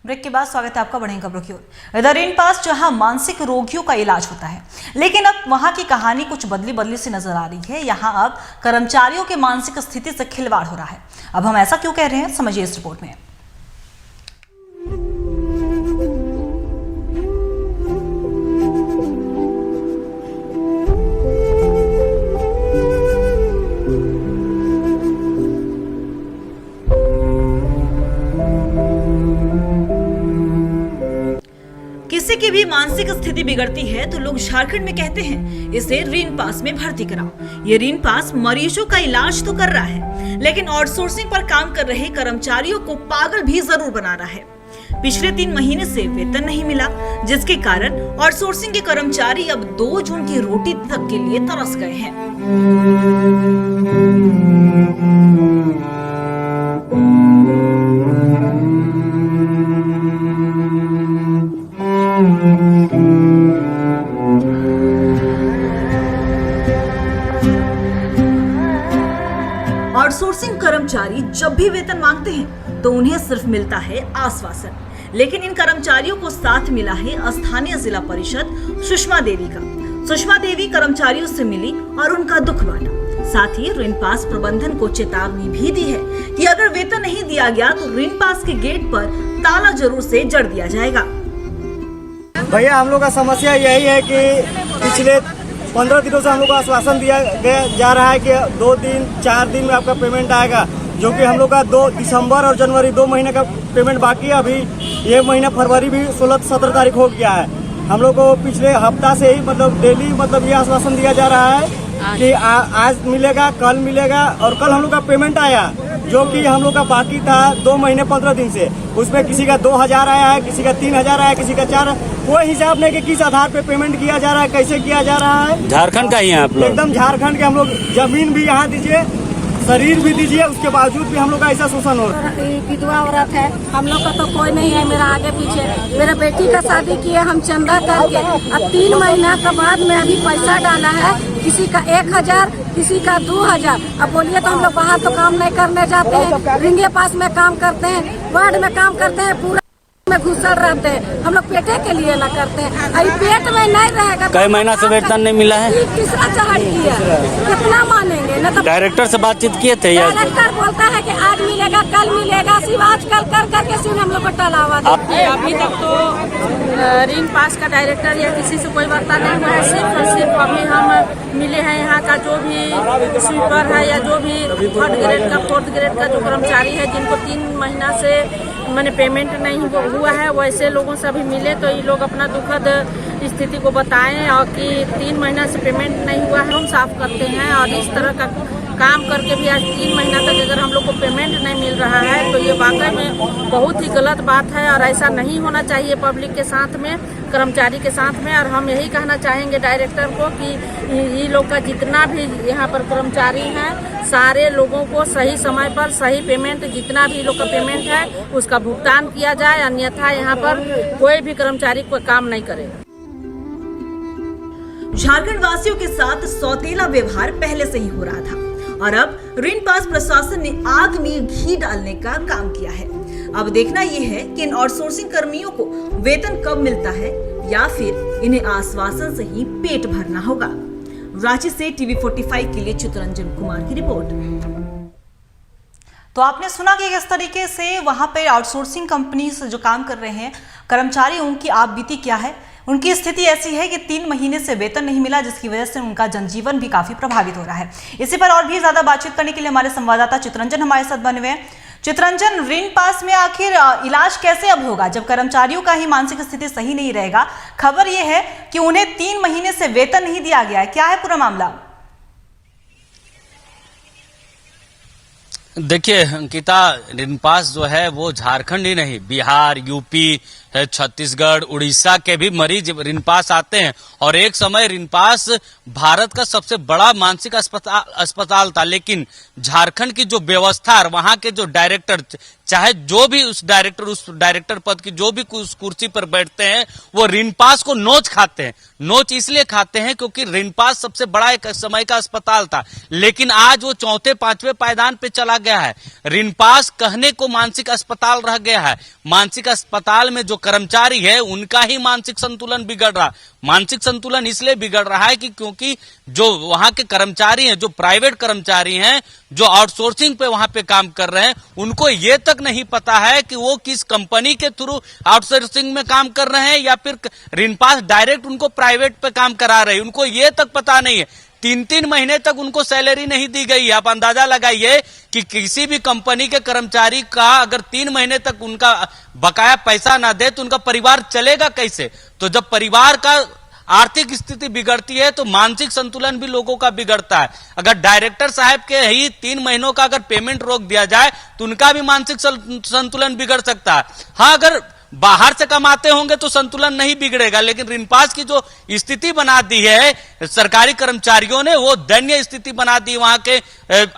Break के बाद स्वागत है आपका बढ़ेंगे खबरों की ओर। इधर इन पास जहां मानसिक रोगियों का इलाज होता है, लेकिन अब वहां की कहानी कुछ बदली सी नजर आ रही है। यहां अब कर्मचारियों के मानसिक स्थिति से खिलवाड़ हो रहा है। अब हम ऐसा क्यों कह रहे हैं, समझिए इस रिपोर्ट में। किसी की भी मानसिक स्थिति बिगड़ती है तो लोग झारखंड में कहते हैं इसे ऋण पास में भर्ती कराओ। ये ऋण पास मरीजों का इलाज तो कर रहा है, लेकिन आउटसोर्सिंग पर काम कर रहे कर्मचारियों को पागल भी जरूर बना रहा है। पिछले 3 महीने से वेतन नहीं मिला, जिसके कारण आउटसोर्सिंग के कर्मचारी अब 2 जून की रोटी तक के लिए तरस गए हैं। आउटसोर्सिंग कर्मचारी जब भी वेतन मांगते हैं तो उन्हें सिर्फ मिलता है आश्वासन, लेकिन इन कर्मचारियों को साथ मिला है स्थानीय जिला परिषद सुषमा देवी का। सुषमा देवी कर्मचारियों से मिली और उनका दुख बांटा। साथ ही ऋण पास प्रबंधन को चेतावनी भी दी है कि अगर वेतन नहीं दिया गया तो ऋण पास के गेट पर ताला जरूर से जड़ दिया जाएगा। भैया, हम लोग का समस्या यही है कि पिछले 15 दिनों से हम लोग को आश्वासन दिया गया जा रहा है कि 2 दिन 4 दिन में आपका पेमेंट आएगा, जो कि हम लोग का 2 दिसंबर और जनवरी 2 महीने का पेमेंट बाकी है। अभी ये महीना फरवरी भी 16-17 तारीख हो गया है। हम लोग को पिछले हफ्ता से ही डेली ये आश्वासन दिया जा रहा है कि आज मिलेगा, कल मिलेगा, और कल हम लोग का पेमेंट आया जो कि हम लोग का बाकी था 2 महीने 15 दिन से। उसमें किसी का 2000 आया है, किसी का 3000 आया है, किसी का 4। कोई हिसाब नहीं कि किस आधार पे पेमेंट किया जा रहा है, कैसे किया जा रहा है। झारखंड का ही है आप लोग? एकदम झारखंड के। हम लोग जमीन भी यहाँ दीजिए, शरीर भी दीजिए, उसके बावजूद भी हम लोग का ऐसा शोषण हो रहा है। विधवा औरत है, हम लोग का तो कोई नहीं है। मेरा आगे पीछे मेरा बेटी का शादी किया हम चंदा करके, अब 3 महीना के बाद में अभी पैसा डाला है। किसी का 1000, किसी का 2000। अब बोलिए तो हम लोग बाहर तो काम नहीं करने जाते हैं, रिंगे पास में काम करते हैं, वार्ड में काम करते हैं, पूरा में घुसल रहते हैं। हम लोग पेटे के लिए ना करते हैं, अभी पेट में नहीं रहेगा। कई महीना से वेतन नहीं मिला है। तीसरा चढ़ किया, कितना मानेंगे न? तो डायरेक्टर से बातचीत किए थे? डायरेक्टर बोलता है कि आज मिलेगा, कल मिलेगा, सिर्फ आजकल कर करके सिर्फ हम लोग को टलावा। अभी तक तो ऋण पास का डायरेक्टर या किसी से कोई वार्ता नहीं हुआ है। सिर्फ और सिर्फ अभी हम मिले हैं यहाँ का जो भी स्वीपर है या जो भी 3rd ग्रेड का 4th ग्रेड का जो कर्मचारी है, जिनको 3 महीना से मैंने पेमेंट नहीं हुआ है, वैसे लोगों से अभी मिले तो ये लोग अपना दुखद स्थिति को बताएं और कि 3 महीना से पेमेंट नहीं हुआ है। हम साफ करते हैं और इस तरह का काम करके भी आज 3 महीना तक अगर हम लोग को पेमेंट नहीं मिल रहा है तो ये वाकई में बहुत ही गलत बात है और ऐसा नहीं होना चाहिए पब्लिक के साथ में, कर्मचारी के साथ में। और हम यही कहना चाहेंगे डायरेक्टर को कि ये लोग का जितना भी यहाँ पर कर्मचारी हैं, सारे लोगों को सही समय पर सही पेमेंट, जितना भी लोग का पेमेंट है उसका भुगतान किया जाए, अन्यथा यहाँ पर कोई भी कर्मचारी कोई काम नहीं करे। झारखंड वासियों के साथ सौतेला व्यवहार पहले से ही हो रहा था और अब ऋण पास प्रशासन ने आग में घी डालने का काम किया है। अब देखना यह है कि इन आउटसोर्सिंग कर्मियों को वेतन कब मिलता है या फिर इन्हें आश्वासन से ही पेट भरना होगा। रांची से टीवी 45 के लिए चित्रंजन कुमार की रिपोर्ट। तो आपने सुना कि किस तरीके से वहां पे आउटसोर्सिंग कंपनी से जो काम कर रहे हैं कर्मचारी, उनकी आप बीती क्या है। उनकी स्थिति ऐसी है कि 3 महीने से वेतन नहीं मिला, जिसकी वजह से उनका जनजीवन भी काफी प्रभावित हो रहा है। इसी पर और भी ज्यादा बातचीत करने के लिए हमारे संवाददाता चित्रंजन हमारे साथ बने हुए हैं। चित्रंजन, ऋण पास में आखिर इलाज कैसे अब होगा जब कर्मचारियों का ही मानसिक स्थिति सही नहीं रहेगा? खबर यह है कि उन्हें 3 महीने से वेतन नहीं दिया गया है, क्या है पूरा मामला? देखिए अंकिता, ऋण पास जो है वो झारखंड ही नहीं, बिहार, यूपी, छत्तीसगढ़, उड़ीसा के भी मरीज ऋण पास आते हैं। और एक समय ऋण पास भारत का सबसे बड़ा मानसिक अस्पताल था, लेकिन झारखंड की जो व्यवस्था और वहां के जो डायरेक्टर, चाहे जो भी उस डायरेक्टर पद की जो भी उस कुर्सी पर बैठते हैं, वो रिनपास को नोच खाते हैं। नोच इसलिए खाते हैं क्योंकि रिनपास सबसे बड़ा एक समय का अस्पताल था, लेकिन आज वो चौथे पांचवें पायदान पे चला गया है। रिनपास कहने को मानसिक अस्पताल रह गया है। मानसिक अस्पताल में जो कर्मचारी है उनका ही मानसिक संतुलन बिगड़ रहा। मानसिक संतुलन इसलिए बिगड़ रहा है कि क्योंकि जो वहां के कर्मचारी हैं, जो प्राइवेट कर्मचारी हैं, जो आउटसोर्सिंग पे वहां पे काम कर रहे हैं, उनको ये तक नहीं पता है कि वो किस कंपनी के थ्रू आउटसोर्सिंग में काम कर रहे हैं या फिर रिनपास डायरेक्ट उनको प्राइवेट पे काम करा रहे हैं। उनको ये तक पता नहीं है। 3-3 महीने तक उनको सैलरी नहीं दी गई है। आप अंदाजा लगाइए कि किसी भी कंपनी के कर्मचारी का अगर 3 महीने तक उनका बकाया पैसा ना दे तो उनका परिवार चलेगा कैसे? तो जब परिवार का आर्थिक स्थिति बिगड़ती है तो मानसिक संतुलन भी लोगों का बिगड़ता है। अगर डायरेक्टर साहब के ही 3 महीनों का अगर पेमेंट रोक दिया जाए तो उनका भी मानसिक संतुलन बिगड़ सकता है। हाँ, अगर बाहर से कमाते होंगे तो संतुलन नहीं बिगड़ेगा, लेकिन रिनपास की जो स्थिति बना दी है सरकारी कर्मचारियों ने, वो दयनीय स्थिति बना दी। वहां के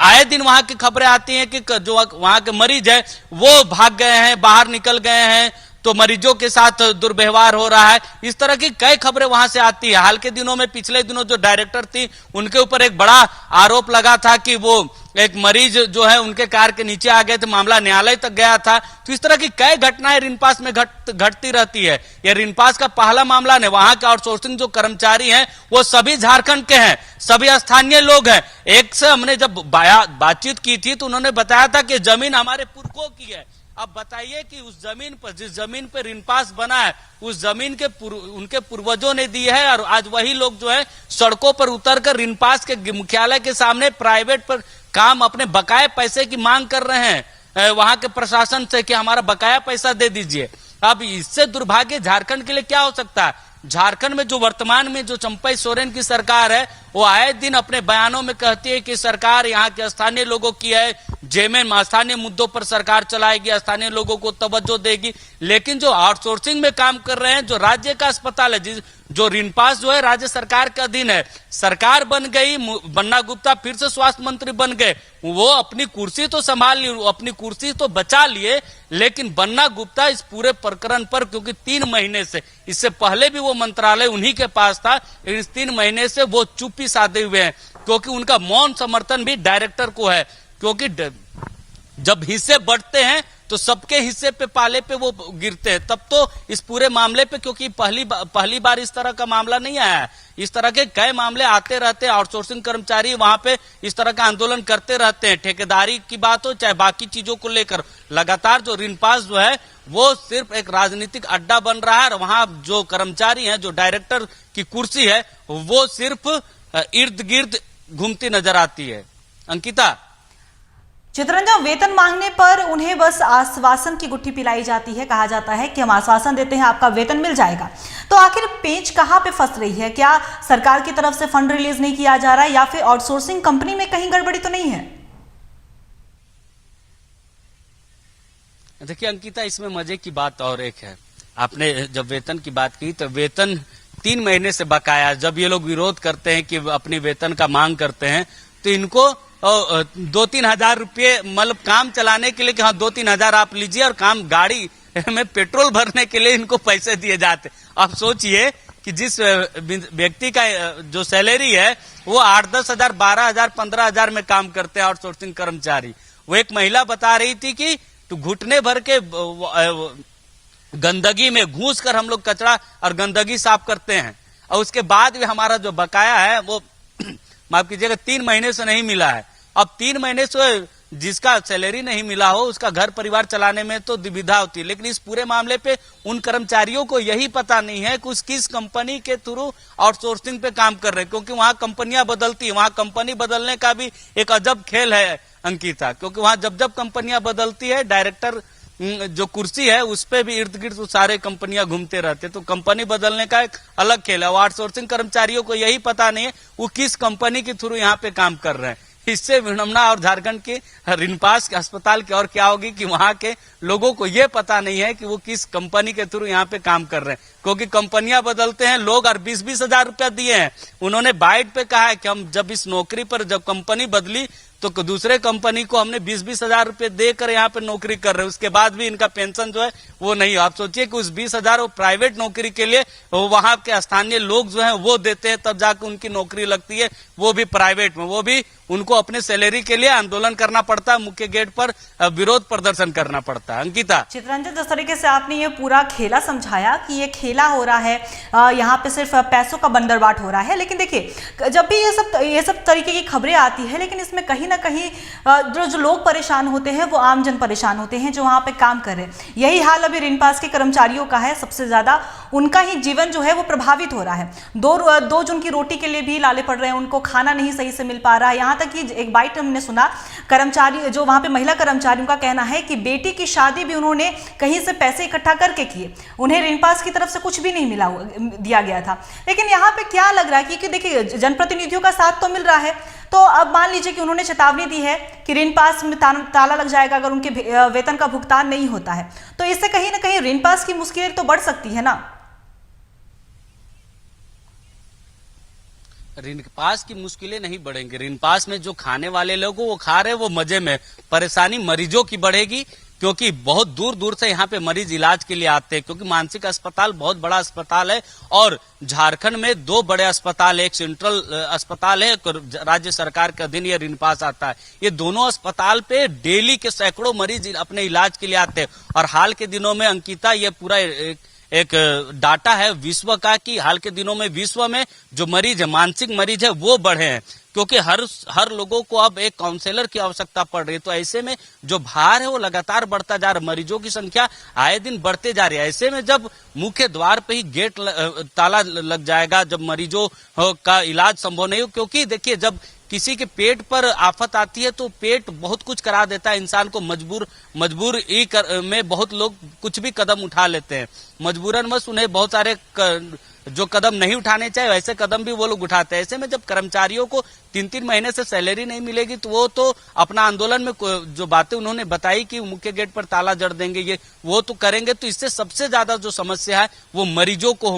आए दिन वहां की खबरें आती हैं कि जो वहां के मरीज है वो भाग गए हैं, बाहर निकल गए हैं, तो मरीजों के साथ दुर्व्यवहार हो रहा है। इस तरह की कई खबरें वहां से आती है। हाल के दिनों में, पिछले दिनों जो डायरेक्टर थी उनके ऊपर एक बड़ा आरोप लगा था कि वो एक मरीज जो है उनके कार के नीचे आ गए थे, मामला न्यायालय तक गया था। तो इस तरह की कई घटनाएं रिनपास में घटती रहती है। यह रिनपास का पहला मामला नहीं। वहां के आउटसोर्सिंग जो कर्मचारी हैं वो सभी झारखंड के हैं, सभी स्थानीय लोग हैं। एक से हमने जब बातचीत की थी तो उन्होंने बताया था कि जमीन हमारे पुरखों की है। अब बताइए कि उस जमीन पर, जिस जमीन पर रिनपास बना है, उस जमीन के उनके पूर्वजों ने दी है, और आज वही लोग जो है सड़कों पर उतरकर रिनपास के मुख्यालय के सामने प्राइवेट पर काम अपने बकाया पैसे की मांग कर रहे हैं वहां के प्रशासन से कि हमारा बकाया पैसा दे दीजिए। अब इससे दुर्भाग्य झारखंड के लिए क्या हो सकता है? झारखंड में जो वर्तमान में जो चंपई सोरेन की सरकार है वो आए दिन अपने बयानों में कहती है कि सरकार यहाँ के स्थानीय लोगों की है, जेमेन स्थानीय मुद्दों पर सरकार चलाएगी, स्थानीय लोगों को तवज्जो देगी। लेकिन जो आउटसोर्सिंग में काम कर रहे हैं, जो राज्य का अस्पताल है, जो रिनपास जो है राज्य सरकार के अधीन है, सरकार बन गई, बन्ना गुप्ता फिर से स्वास्थ्य मंत्री बन गए, वो अपनी कुर्सी तो संभाल ली, अपनी कुर्सी तो बचा लिए, लेकिन बन्ना गुप्ता इस पूरे प्रकरण पर, क्योंकि 3 महीने से, इससे पहले भी वो मंत्रालय उन्हीं के पास था, इस 3 महीने से वो चुप्पी साधे हुए हैं, क्योंकि उनका मौन समर्थन भी डायरेक्टर को है। क्योंकि जब हिस्से बढ़ते हैं तो सबके हिस्से पे, पाले पे वो गिरते हैं। तब तो इस पूरे मामले पे, क्योंकि पहली बार इस तरह का मामला नहीं आया है, इस तरह के कई मामले आते रहते हैं। आउटसोर्सिंग कर्मचारी वहां पे इस तरह का आंदोलन करते रहते हैं, ठेकेदारी की बात हो चाहे बाकी चीजों को लेकर। लगातार जो रिनपास जो है वो सिर्फ एक राजनीतिक अड्डा बन रहा है, और वहां जो कर्मचारी हैं, जो डायरेक्टर की कुर्सी है, वो सिर्फ इर्द गिर्द घूमती नजर आती है। अंकिता, चितरंजन, वेतन मांगने पर उन्हें बस आश्वासन की गुट्ठी पिलाई जाती है। कहा जाता है कि हम आश्वासन देते हैं आपका वेतन मिल जाएगा। तो आखिर पेंच कहां पे फंस रही है? क्या सरकार की तरफ से फंड रिलीज नहीं किया जा रहा है, या फिर आउटसोर्सिंग कंपनी में कहीं गड़बड़ी तो नहीं है? देखिए अंकिता, इसमें मजे की बात और एक है। आपने जब वेतन की बात की तो वेतन 3 महीने से बकाया। जब ये लोग विरोध करते हैं कि अपनी वेतन का मांग करते हैं तो इनको 2-3 हजार रुपये, मतलब काम चलाने के लिए कि हाँ 2-3 हजार आप लीजिए, और काम गाड़ी में पेट्रोल भरने के लिए इनको पैसे दिए जाते। आप सोचिए कि जिस व्यक्ति का जो सैलरी है वो 8-10 हजार, 12 हजार, 15 हजार में काम करते हैं आउटसोर्सिंग कर्मचारी। वो एक महिला बता रही थी कि तो घुटने भर के गंदगी में घुस कर हम लोग कचरा और गंदगी साफ करते हैं, और उसके बाद भी हमारा जो बकाया है वो माफ कीजिएगा 3 महीने से नहीं मिला है। अब 3 महीने से जिसका सैलरी नहीं मिला हो उसका घर परिवार चलाने में तो दुविधा होती है। लेकिन इस पूरे मामले पे उन कर्मचारियों को यही पता नहीं है कि उस किस कंपनी के थ्रू आउटसोर्सिंग पे काम कर रहे हैं, क्योंकि वहां कंपनियां बदलती है। वहां कंपनी बदलने का भी एक अजब खेल है अंकिता, क्योंकि वहां जब कंपनियां बदलती है, डायरेक्टर जो कुर्सी है उस पे भी इर्द गिर्द सारे कंपनियां घूमते रहते, तो कंपनी बदलने का एक अलग खेल है। आउटसोर्सिंग कर्मचारियों को यही पता नहीं है वो किस कंपनी के थ्रू यहाँ पे काम कर रहे हैं। इससे विडम्बना और झारखंड के रिनपास के अस्पताल की और क्या होगी कि वहां के लोगों को ये पता नहीं है कि वो किस कंपनी के थ्रू यहाँ पे काम कर रहे हैं, क्योंकि कंपनियां बदलते हैं लोग, और 20-20 हजार रुपया दिए हैं। उन्होंने बाइट पे कहा है कि हम जब इस नौकरी पर, जब कंपनी बदली तो दूसरे कंपनी को हमने 20-20 हजार रुपए देकर यहाँ पे नौकरी कर रहे हैं, उसके बाद भी इनका पेंशन जो है वो नहीं। आप सोचिए कि उस 20,000 वो प्राइवेट नौकरी के लिए वहां के स्थानीय लोग जो है वो देते हैं, तब जाकर उनकी नौकरी लगती है, वो भी प्राइवेट में। वो भी उनको अपने सैलरी के लिए आंदोलन करना पड़ता है, मुख्य गेट पर विरोध प्रदर्शन करना पड़ता है। अंकिता, चित्ररंजन, जिस तरीके से आपने ये पूरा खेला समझाया कि ये खेला हो रहा है, यहाँ पे सिर्फ पैसों का बंदरबाट हो रहा है, लेकिन देखिए जब भी ये सब तरीके की खबरें आती है, लेकिन इसमें कहीं ना कहीं जो लोग परेशान होते हैं वो आम जन परेशान होते हैं जो वहाँ पे काम कर रहे हैं। यही हाल अभी रिनपास के कर्मचारियों का है, सबसे ज्यादा उनका ही जीवन जो है वो प्रभावित हो रहा है। दो जन की रोटी के लिए भी लाले पड़ रहे हैं, उनको खाना नहीं सही से मिल पा रहा है। यहाँ तक कि एक बाइट हमने सुना, कर्मचारी जो वहाँ पे महिला कर्मचारियों का कहना है कि बेटी की शादी भी उन्होंने कहीं से पैसे इकट्ठा करके किए, उन्हें रिनपास की तरफ से कुछ भी नहीं दिया गया था। लेकिन यहाँ पे क्या लग रहा है कि देखिए जनप्रतिनिधियों का साथ तो मिल रहा है, तो अब मान लीजिए कि उन्होंने चेतावनी दी है कि रिनपास में ताला लग जाएगा अगर उनके वेतन का भुगतान नहीं होता है, तो इससे कहीं ना कहीं रिनपास की मुश्किलें तो बढ़ सकती है ना। रिनपास की मुश्किलें नहीं बढ़ेंगी। रिनपास में जो खाने वाले लोग वो खा रहे, वो मजे में, परेशानी मरीजों की बढ़ेगी, क्योंकि बहुत दूर दूर से यहाँ पे मरीज इलाज के लिए आते हैं, क्योंकि मानसिक अस्पताल बहुत बड़ा अस्पताल है और झारखंड में 2 बड़े अस्पताल है, एक सेंट्रल अस्पताल है, राज्य सरकार के अधीन ये रिनपास आता है। ये दोनों अस्पताल पे डेली के सैकड़ों मरीज अपने इलाज के लिए आते हैं। और हाल के दिनों में अंकिता, ये पूरा एक डाटा है विश्व का कि हाल के दिनों में विश्व में जो मरीज है, मानसिक मरीज है, वो बढ़े हैं, क्योंकि हर लोगों को अब एक काउंसलर की आवश्यकता पड़ रही है। तो ऐसे में जो भार है वो लगातार बढ़ता जा रहा है, मरीजों की संख्या आए दिन बढ़ते जा रही है। ऐसे में जब मुख्य द्वार पे ही गेट ताला लग जाएगा, जब मरीजों का इलाज संभव नहीं हो, क्योंकि देखिए जब किसी के पेट पर आफत आती है तो पेट बहुत कुछ करा देता है इंसान को, मजबूरी में बहुत लोग कुछ भी कदम उठा लेते हैं, मजबूरनवश उन्हें बहुत सारे जो कदम नहीं उठाने चाहिए वैसे कदम भी वो लोग उठाते हैं। ऐसे में जब कर्मचारियों को 3-3 महीने से सैलरी नहीं मिलेगी तो वो तो अपना आंदोलन में जो बातें उन्होंने बताई कि मुख्य गेट पर ताला जड़ देंगे, ये वो तो करेंगे। तो इससे सबसे ज्यादा जो समस्या है वो मरीजों को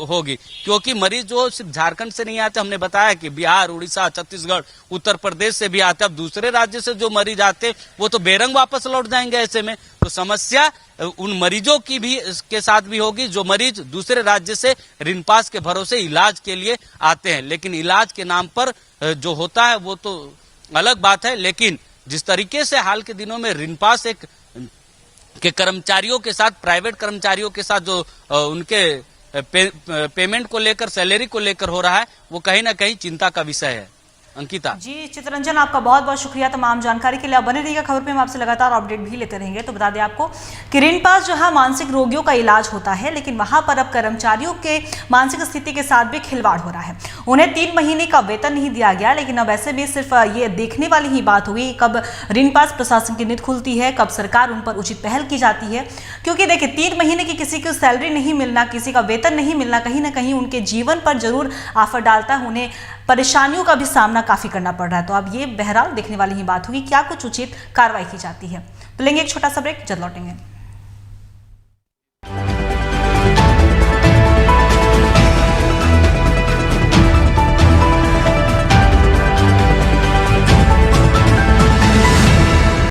होगी, क्योंकि मरीज जो सिर्फ झारखंड से नहीं आते, हमने बताया कि बिहार, उड़ीसा, छत्तीसगढ़, उत्तर प्रदेश से भी आते। अब दूसरे राज्य से जो मरीज आते वो तो बेरंग वापस लौट जाएंगे। ऐसे में तो समस्या उन मरीजों की भी के साथ भी होगी जो मरीज दूसरे राज्य से रिनपास के भरोसे इलाज के लिए आते हैं। लेकिन इलाज के नाम पर जो होता है वो तो अलग बात है। लेकिन जिस तरीके से हाल के दिनों में रिनपास के कर्मचारियों के साथ, प्राइवेट कर्मचारियों के साथ जो उनके पेमेंट को लेकर, सैलरी को लेकर हो रहा है, वो कहीं ना कहीं चिंता का विषय है। अंकिता जी, चित्ररंजन आपका बहुत बहुत शुक्रिया तमाम जानकारी के लिए। आप बने रहिएगा खबर पे, हम आपसे लगातार अपडेट भी लेते रहेंगे। तो बता दें आपको कि रिनपास जो है मानसिक रोगियों का इलाज होता है, लेकिन वहां पर अब कर्मचारियों के मानसिक स्थिति के साथ भी खिलवाड़ हो रहा है। उन्हें 3 महीने का वेतन नहीं दिया गया, लेकिन अब ऐसे भी सिर्फ ये देखने वाली ही बात होगी कब रिनपास प्रशासन की नींद खुलती है, कब सरकार उन पर उचित पहल की जाती है। क्योंकि देखिए 3 महीने की किसी को सैलरी नहीं मिलना, किसी का वेतन नहीं मिलना, कहीं ना कहीं उनके जीवन पर जरूर आफत डालता है, उन्हें परेशानियों का भी सामना काफी करना पड़ रहा है। तो अब ये बहरहाल देखने वाली ही बात होगी क्या कुछ उचित कार्रवाई की जाती है। तो लेंगे एक छोटा सा ब्रेक, जल्द लौटेंगे।